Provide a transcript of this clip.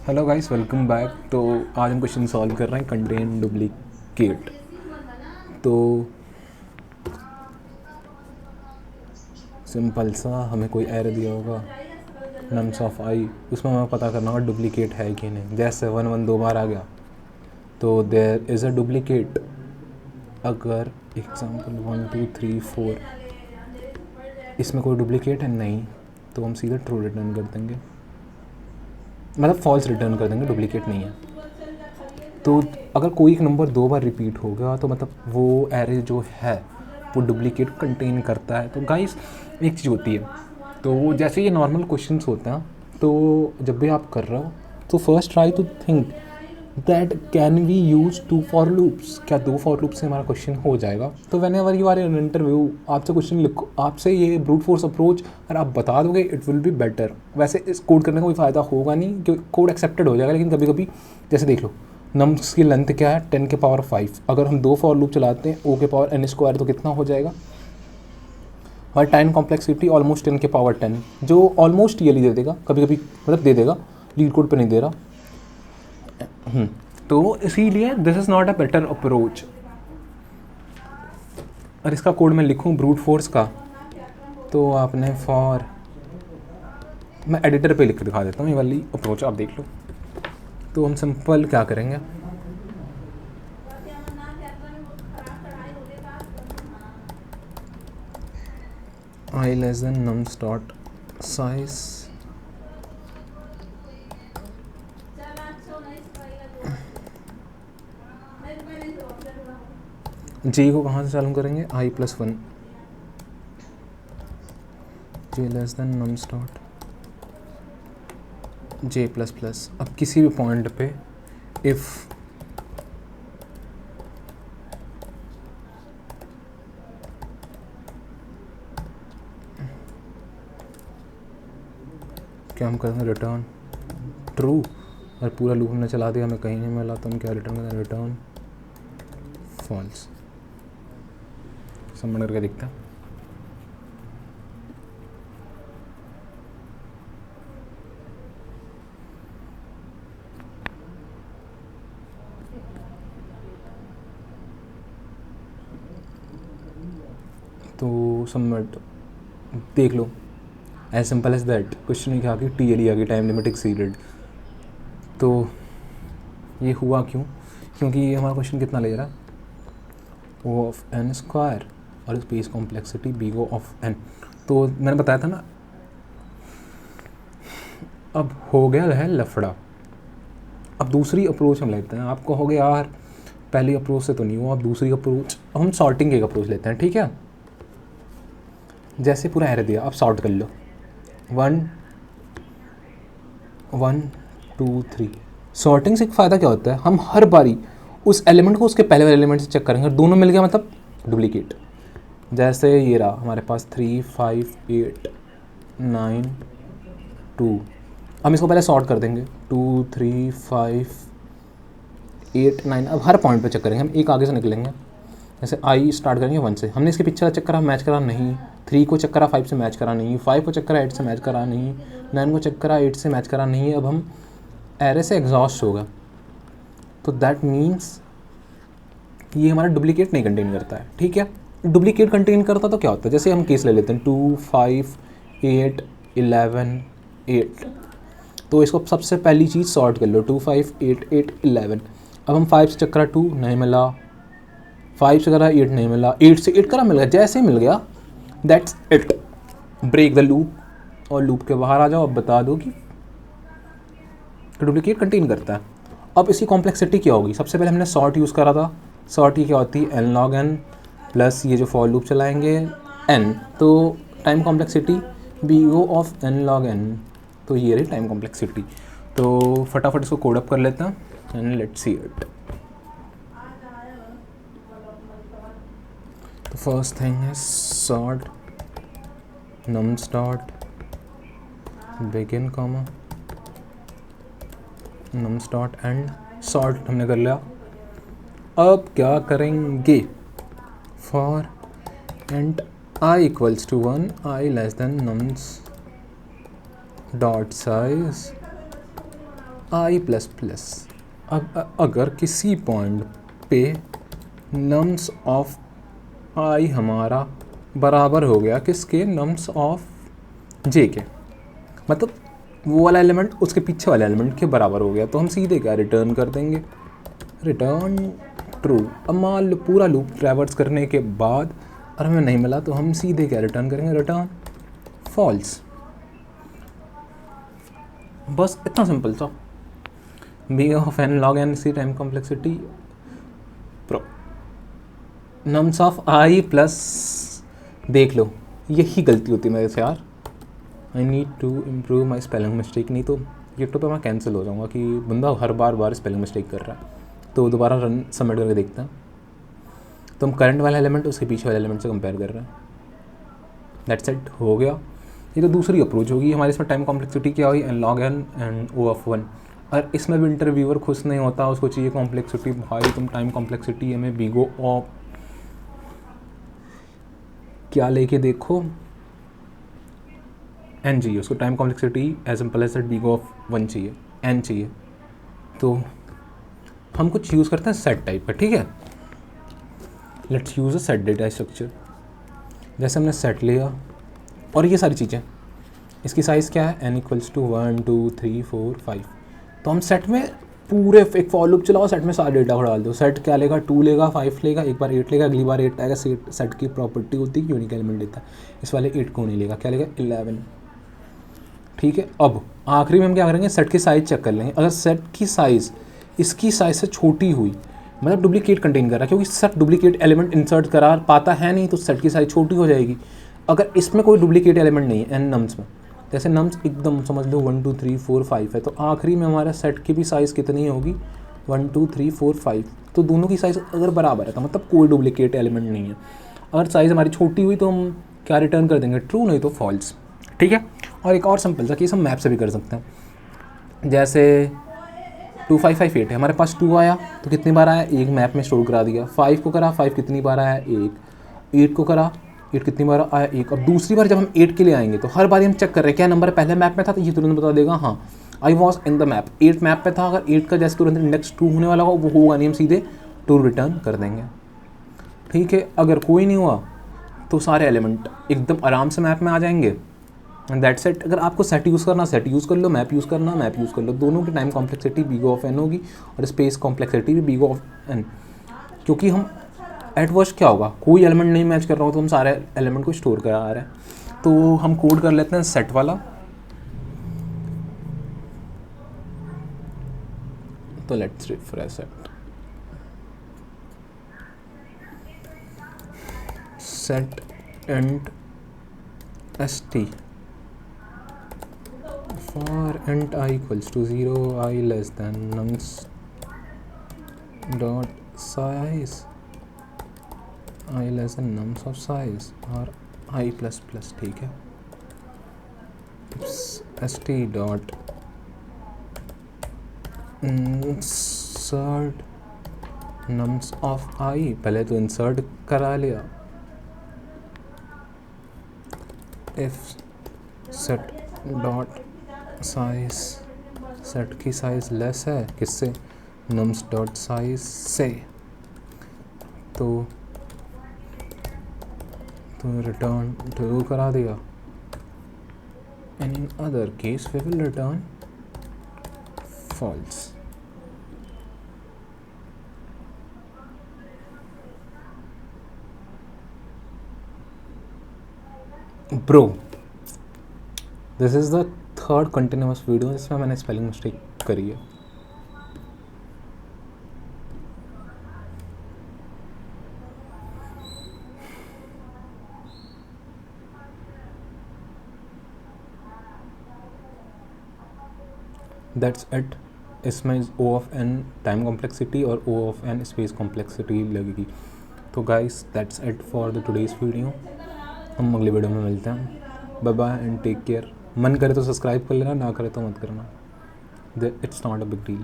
Hello guys, welcome back. तो आज हम क्वेश्चन सॉल्व कर रहे हैं कंटेन डुप्लीकेट। तो सिंपल सा हमें कोई एरर दिया होगा नम्स ऑफ आई, उसमें हमें पता करना होगा डुप्लीकेट है कि नहीं। जैसे 1 1 2 बार आ गया तो देयर इज़ अ डुप्लीकेट। अगर एग्जाम्पल 1 2 3 4 इसमें कोई डुप्लीकेट है नहीं, तो हम सीधे ट्रू रिटर्न कर देंगे, मतलब फॉल्स रिटर्न कर देंगे, डुप्लीकेट नहीं है। तो अगर कोई एक नंबर 2 बार रिपीट हो गया तो मतलब वो एरे जो है वो डुप्लीकेट कंटेन करता है। तो गाइस एक चीज़ होती है, तो जैसे ये नॉर्मल क्वेश्चंस होते हैं, तो जब भी आप कर रहे हो तो first try to think that can we use 2 for loops, क्या 2 फॉर लूप से हमारा क्वेश्चन हो जाएगा। तो whenever you are in interview, आपसे क्वेश्चन लिखो, आपसे ये ब्रूट फोर्स अप्रोच अगर आप बता दोगे इट विल बी बेटर। वैसे इस कोड करने का कोई फ़ायदा होगा नहीं क्योंकि कोड एक्सेप्टेड हो जाएगा, लेकिन कभी कभी जैसे देख लो नम्स की लेंथ क्या है 10 के पावर 5, अगर हम 2 फॉर लूप चलाते हैं ओ के पावर n स्क्वायर तो कितना हो जाएगा, और टाइम कॉम्प्लेक्सिटी ऑलमोस्ट 10 के पावर 10, जो ऑलमोस्ट ये दे देगा, कभी कभी मतलब दे देगा, लीड कोड पे नहीं दे रहा। तो इसीलिए this is not a better approach. और इसका कोड मैं लिखूं ब्रूट फोर्स का, तो आपने फॉर, मैं एडिटर पे लिख के दिखा देता हूँ, ये वाली अप्रोच आप देख लो। तो हम सिंपल क्या करेंगे, I less than nums dot size, J को कहाँ से चालू करेंगे, I plus 1, J less than nums dot J plus plus. अब किसी भी पॉइंट पे इफ़ क्या हम करेंगे, रिटर्न ट्रू। और पूरा लूप हमने चला दिया, हमें कहीं नहीं मिला, तो हम क्या रिटर्न करें, रिटर्न फॉल्स। सबमिट करके दिखता है। तो सबमिट देख लो, as simple as that. Question ही क्या कि TLE आ गई, टाइम लिमिट एक्सीडेड। तो ये हुआ क्यों, क्योंकि ये हमारा क्वेश्चन कितना ले रहा है, ओ ऑफ n स्क्वायर और space complexity big O of n। तो मैंने बताया था ना, अब हो गया है लफड़ा। अब दूसरी अप्रोच हम लेते हैं। आप कहोगे यार पहली अप्रोच से तो नहीं हुआ, अब दूसरी अप्रोच, हम सॉर्टिंग की अप्रोच लेते हैं, ठीक है। जैसे पूरा एरे दिया, आप सॉर्ट कर लो 1 1 2 3। सॉर्टिंग से एक फ़ायदा क्या होता है, हम हर बारी उस एलिमेंट को उसके पहले वाले एलिमेंट से चेक करेंगे, दोनों मिल गया मतलब डुप्लीकेट। जैसे ये रहा हमारे पास 3 5 8 9 2, हम इसको पहले सॉर्ट कर देंगे 2 3 5 8 9। अब हर पॉइंट पे चेक करेंगे, हम एक आगे से निकलेंगे। जैसे आई स्टार्ट करेंगे 1 से, हमने इसके पीछे चेक करा, मैच करा नहीं, 3 को चेक करा 5 से मैच करा नहीं, 5 को चेक करा 8 से मैच करा नहीं, 9 को चेक करा 8 से मैच करा नहीं। अब हम एरे से एग्जॉस्ट हो गए, तो दैट मीन्स ये हमारा डुप्लीकेट नहीं कंटेन करता है, ठीक है। डुप्लीकेट कंटेन करता तो क्या होता है, जैसे हम केस ले लेते हैं 2 5 8 11 8। तो इसको सबसे पहली चीज़ सॉर्ट कर लो, 2 5 8 8 11। अब हम 5 से चेक करा 2 नहीं मिला, 5 से करा 8 नहीं मिला, 8 से 8 करा मिल गया, जैसे मिल गया that's it, break the loop और लूप के बाहर आ जाओ। अब बता दो कि डुप्लीकेट कंटेन करता है। अब इसकी कॉम्प्लेक्सिटी क्या होगी, सबसे पहले हमने सॉर्ट यूज़ करा था, सॉर्ट की क्या होती है n log n प्लस ये जो फॉर लूप चलाएंगे n, तो time complexity big O of n log n। तो ये रही टाइम कॉम्प्लेक्सिटी। तो फटाफट इसको कोड अप कर लेते हैं एंड लेट्स सी इट। तो फर्स्ट थिंग है sort nums dot begin comma nums dot end, sort हमने कर लिया। अब क्या करेंगे, for int i equals to 1, i less than nums dot size i plus plus. अगर किसी पॉइंट पे नम्स ऑफ आई हमारा बराबर हो गया किसके, नम्स ऑफ जे के, मतलब वो वाला एलिमेंट उसके पीछे वाले एलिमेंट के बराबर हो गया, तो हम सीधे क्या रिटर्न कर देंगे, रिटर्न ट्रू। अब मान लो पूरा लूप ट्रैवर्स करने के बाद और हमें नहीं मिला तो हम सीधे क्या रिटर्न करेंगे, रिटर्न फॉल्स। बस इतना सिंपल सा। Big of n log n सी टाइम कॉम्प्लेक्सिटी प्रो नम्स ऑफ आई प्लस, देख लो यही गलती होती है मेरे से यार, I need to improve my spelling mistake, नहीं तो यूट्यूब पे मैं कैंसिल हो जाऊँगा कि बंदा हर बार स्पेलिंग मिस्टेक कर रहा है। तो दोबारा रन सबमिट करके देखते हैं। तो हम करंट वाला एलिमेंट उसके पीछे वाले एलिमेंट से कंपेयर कर रहे हैं। दैट्स इट, हो गया। ये तो दूसरी अप्रोच होगी हमारे, इसमें टाइम कॉम्प्लेक्सिटी क्या हुई, n log n and O of one. और इसमें भी इंटरव्यूअर खुश नहीं होता, उसको चाहिए कॉम्प्लेक्सिटी, भाई तुम टाइम कॉम्प्लेक्सिटी हमें बीगो ऑफ क्या लेके देखो, एन चाहिए उसको, time complexity as simple as big O of one चाहिए, एन चाहिए। तो हम कुछ यूज़ करते हैं सेट टाइप का, ठीक है। Let's use a set data structure. जैसे हमने सेट लिया और ये सारी चीज़ें, इसकी साइज़ क्या है, n इक्वल्स टू 1 2 3 4 5। तो हम सेट में पूरे एक फॉर लूप चलाओ, सेट में सारा डेटा को डाल दो। सेट क्या लेगा, 2 लेगा, 5 लेगा, एक बार 8 लेगा, अगली बार 8 आएगा। सेट की प्रॉपर्टी होती है कि यूनिक एलिमेंट लेता है, इस वाले 8 को नहीं लेगा, क्या लेगा 11, ठीक है। अब आखिरी में हम क्या करेंगे, सेट की साइज़ चेक कर लेंगे। अगर सेट की साइज़ इसकी साइज़ से छोटी हुई, मतलब डुप्लीकेट कंटेन कर रहा है, क्योंकि सेट डुप्लीकेट एलिमेंट इंसर्ट करा पाता है नहीं, तो सेट की साइज़ छोटी हो जाएगी। अगर इसमें कोई डुप्लीकेट एलिमेंट नहीं है एन नम्स में, जैसे नम्स एकदम समझ लो 1 2 3 4 5 है, तो आखिरी में हमारा सेट की भी साइज़ कितनी होगी, 1 2 3 4 5। तो दोनों की साइज़ अगर बराबर है तो मतलब कोई डुप्लीकेट एलिमेंट नहीं है। अगर साइज़ हमारी छोटी हुई तो हम क्या रिटर्न कर देंगे, ट्रू, नहीं तो फॉल्स, ठीक है। और एक और सिंपल सा केस हम मैप से भी कर सकते हैं। जैसे 2 5 5 8 है, हमारे पास 2 आया तो कितनी बार आया, एक मैप में स्टोर करा दिया। 5 को करा, 5 कितनी बार आया, एक। 8 को करा, 8 कितनी बार आया, एक। अब दूसरी बार जब हम 8 के लिए आएंगे तो हर बार हम चेक कर रहे हैं क्या नंबर पहले मैप में था, तो ये तुरंत बता देगा हाँ I was in the map, 8 map पे था। अगर 8 का जैसे तुरंत इंडेक्स 2 होने वाला हो, वो होगा नहीं, हम सीधे 2 रिटर्न कर देंगे, ठीक है। अगर कोई नहीं हुआ तो सारे एलिमेंट एकदम आराम से मैप में आ जाएंगे, एंड दैट्स इट। अगर आपको सेट यूज़ करना सेट यूज़ कर लो, मैप यूज़ करना मैप यूज़ कर लो। दोनों की time complexity big O of n होगी और स्पेस कॉम्प्लेक्सिटी भी बीगो ऑफ एन, क्योंकि हम एट वर्स्ट क्या होगा, कोई एलिमेंट नहीं मैच कर रहा हो तो हम सारे एलिमेंट को स्टोर करा रहे हैं। तो हम कोड कर लेते हैं सेट वाला। तो let's refresh it, set int st for int I equals to 0, I less than nums dot size, I less than nums of size और I plus plus, ठीक है। st dot insert nums of I, पहले तो insert करा लिया, if set dot size, set की size less है किससे, नम्स डॉट साइज से, तो रिटर्न ट्रू करा दिया, and in other case we will return false. Bro, this is the third continuous video जिसमें मैंने स्पेलिंग मिस्टेक करी है। That's it. इसमें O of n time complexity और O of n space complexity लगेगी। तो guys that's it for the today's video. हम अगले वीडियो में मिलते हैं। Bye bye and take care. मन करे तो सब्सक्राइब कर लेना, ना करे तो मत करना, it's not a big deal.